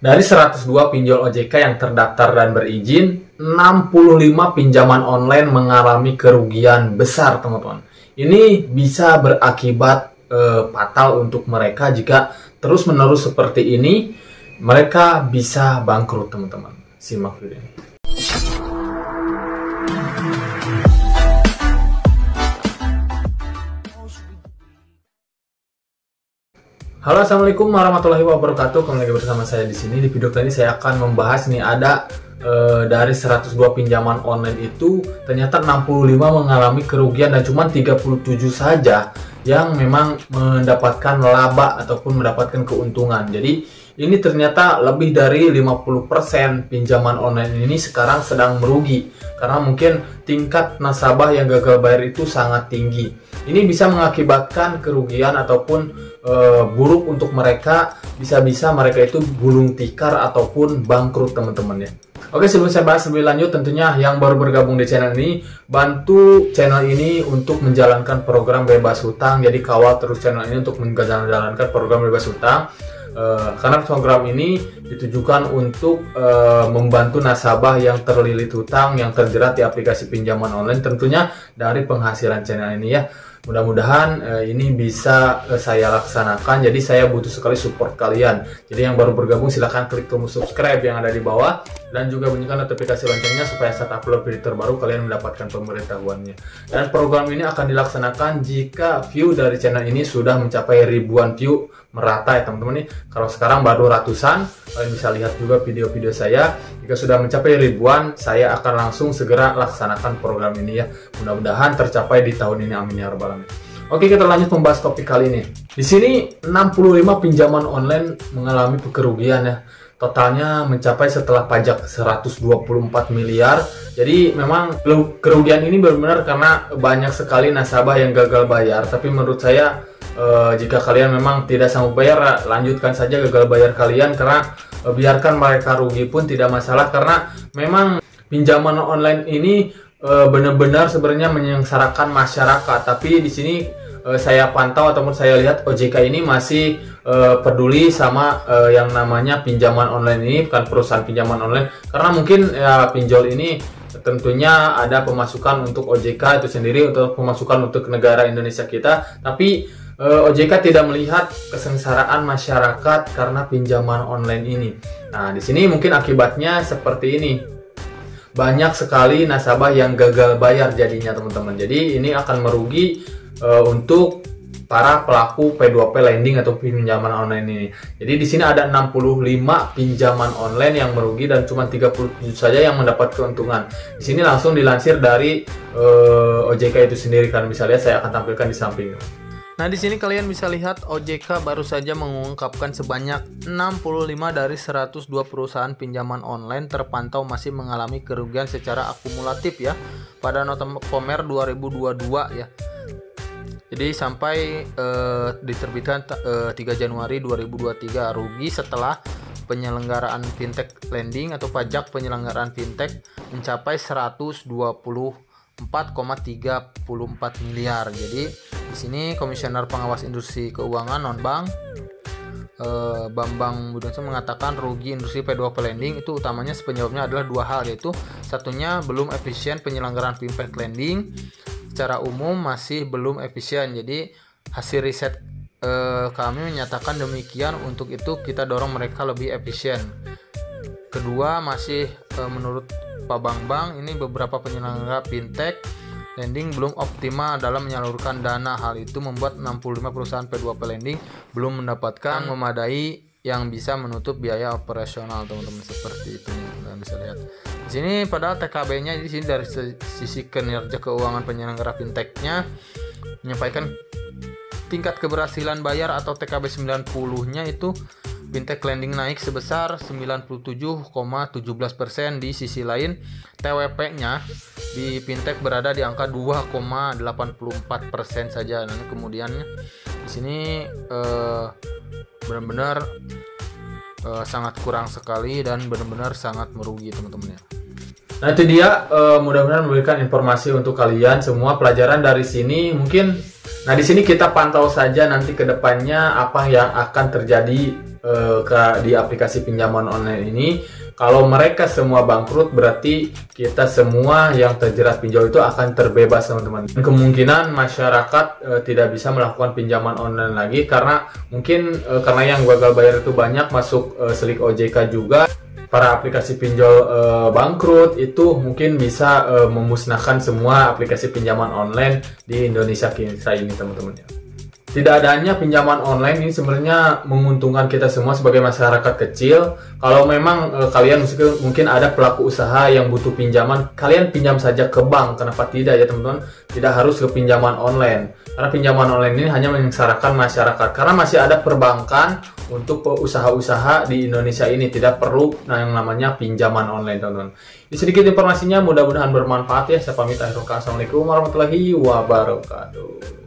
Dari 102 pinjol OJK yang terdaftar dan berizin, 65 pinjaman online mengalami kerugian besar, teman-teman. Ini bisa berakibat fatal untuk mereka jika terus-menerus seperti ini. Mereka bisa bangkrut, teman-teman. Simak video ini. Halo, assalamualaikum warahmatullahi wabarakatuh. Kembali lagi bersama saya di sini. Di video kali ini saya akan membahas nih, ada dari 102 pinjaman online itu ternyata 65 mengalami kerugian dan cuma 37 saja yang memang mendapatkan laba ataupun mendapatkan keuntungan. Jadi ini ternyata lebih dari 50% pinjaman online ini sekarang sedang merugi karena mungkin tingkat nasabah yang gagal bayar itu sangat tinggi. Ini bisa mengakibatkan kerugian ataupun buruk untuk mereka, bisa-bisa mereka itu gulung tikar ataupun bangkrut, teman-teman ya. Oke, sebelum saya bahas lebih lanjut, tentunya yang baru bergabung di channel ini, bantu channel ini untuk menjalankan program bebas hutang. Jadi kawal terus channel ini untuk menjalankan program bebas hutang. Karena program ini ditujukan untuk membantu nasabah yang terlilit hutang, yang terjerat di aplikasi pinjaman online, tentunya dari penghasilan channel ini ya. Mudah-mudahan ini bisa saya laksanakan. Jadi saya butuh sekali support kalian. Jadi yang baru bergabung silahkan klik tombol subscribe yang ada di bawah dan juga bunyikan notifikasi loncengnya supaya saat upload video terbaru kalian mendapatkan pemberitahuannya. Dan program ini akan dilaksanakan jika view dari channel ini sudah mencapai ribuan view merata ya, teman-teman nih. Kalau sekarang baru ratusan, kalian bisa lihat juga video-video saya. Jika sudah mencapai ribuan, saya akan langsung segera laksanakan program ini ya. Mudah-mudahan tercapai di tahun ini, amin ya rabbal alamin. Oke, kita lanjut membahas topik kali ini. Di sini 65 pinjaman online mengalami kerugian ya. Totalnya mencapai setelah pajak 124 miliar. Jadi memang kerugian ini benar-benar karena banyak sekali nasabah yang gagal bayar. Tapi menurut saya jika kalian memang tidak sanggup bayar, lanjutkan saja gagal bayar kalian, karena biarkan mereka rugi pun tidak masalah, karena memang pinjaman online ini benar-benar sebenarnya menyengsarakan masyarakat. Tapi di sini saya pantau ataupun saya lihat OJK ini masih peduli sama yang namanya pinjaman online ini, bukan perusahaan pinjaman online, karena mungkin ya pinjol ini tentunya ada pemasukan untuk OJK itu sendiri, untuk pemasukan untuk negara Indonesia kita. Tapi OJK tidak melihat kesengsaraan masyarakat karena pinjaman online ini. Nah, di sini mungkin akibatnya seperti ini. Banyak sekali nasabah yang gagal bayar jadinya, teman-teman. Jadi ini akan merugi untuk para pelaku P2P lending atau pinjaman online ini. Jadi di sini ada 65 pinjaman online yang merugi dan cuma 37 saja yang mendapat keuntungan. Di sini langsung dilansir dari OJK itu sendiri, kan bisa lihat, saya akan tampilkan di samping. Nah, di sini kalian bisa lihat OJK baru saja mengungkapkan sebanyak 65 dari 102 perusahaan pinjaman online terpantau masih mengalami kerugian secara akumulatif ya pada November 2022 ya. Jadi sampai diterbitkan 3 Januari 2023 rugi setelah penyelenggaraan fintech lending atau pajak penyelenggaraan fintech mencapai 124,34 miliar. Jadi di sini Komisioner Pengawas Industri Keuangan non-bank Bambang Budianto mengatakan rugi industri P2P lending itu utamanya penyebabnya adalah dua hal, yaitu satunya belum efisien penyelenggaraan fintech lending secara umum masih belum efisien. Jadi hasil riset kami menyatakan demikian, untuk itu kita dorong mereka lebih efisien. Kedua, masih menurut Pak Bambang ini beberapa penyelenggara fintech lending belum optimal dalam menyalurkan dana. Hal itu membuat 65 perusahaan P2P lending belum mendapatkan memadai yang bisa menutup biaya operasional, teman-teman, seperti itu. Kalian bisa lihat di sini, padahal TKB-nya di sini dari sisi kinerja keuangan penyelenggara fintech-nya menyampaikan tingkat keberhasilan bayar atau TKB 90-nya itu fintech lending naik sebesar 97,17%. Di sisi lain TWP-nya di fintech berada di angka 2,84% saja. Dan kemudian di sini benar-benar sangat kurang sekali dan benar-benar sangat merugi, teman-teman ya. Nah, itu dia, mudah-mudahan memberikan informasi untuk kalian semua, pelajaran dari sini mungkin. Nah, di sini kita pantau saja nanti ke depannya apa yang akan terjadi di aplikasi pinjaman online ini. Kalau mereka semua bangkrut, berarti kita semua yang terjerat pinjol itu akan terbebas, teman-teman. Kemungkinan masyarakat tidak bisa melakukan pinjaman online lagi karena mungkin karena yang gagal bayar itu banyak, masuk selik OJK juga. Para aplikasi pinjol bangkrut itu mungkin bisa memusnahkan semua aplikasi pinjaman online di Indonesia kita ini, teman-teman. Tidak adanya pinjaman online ini sebenarnya menguntungkan kita semua sebagai masyarakat kecil. Kalau memang kalian mungkin ada pelaku usaha yang butuh pinjaman, kalian pinjam saja ke bank. Kenapa tidak ya teman-teman? Tidak harus ke pinjaman online. Karena pinjaman online ini hanya menyengsarakan masyarakat. Karena masih ada perbankan untuk usaha-usaha di Indonesia ini. Tidak perlu yang namanya pinjaman online, teman-teman. Ini sedikit informasinya, mudah-mudahan bermanfaat ya. Saya pamit akhir kata. Assalamualaikum warahmatullahi wabarakatuh.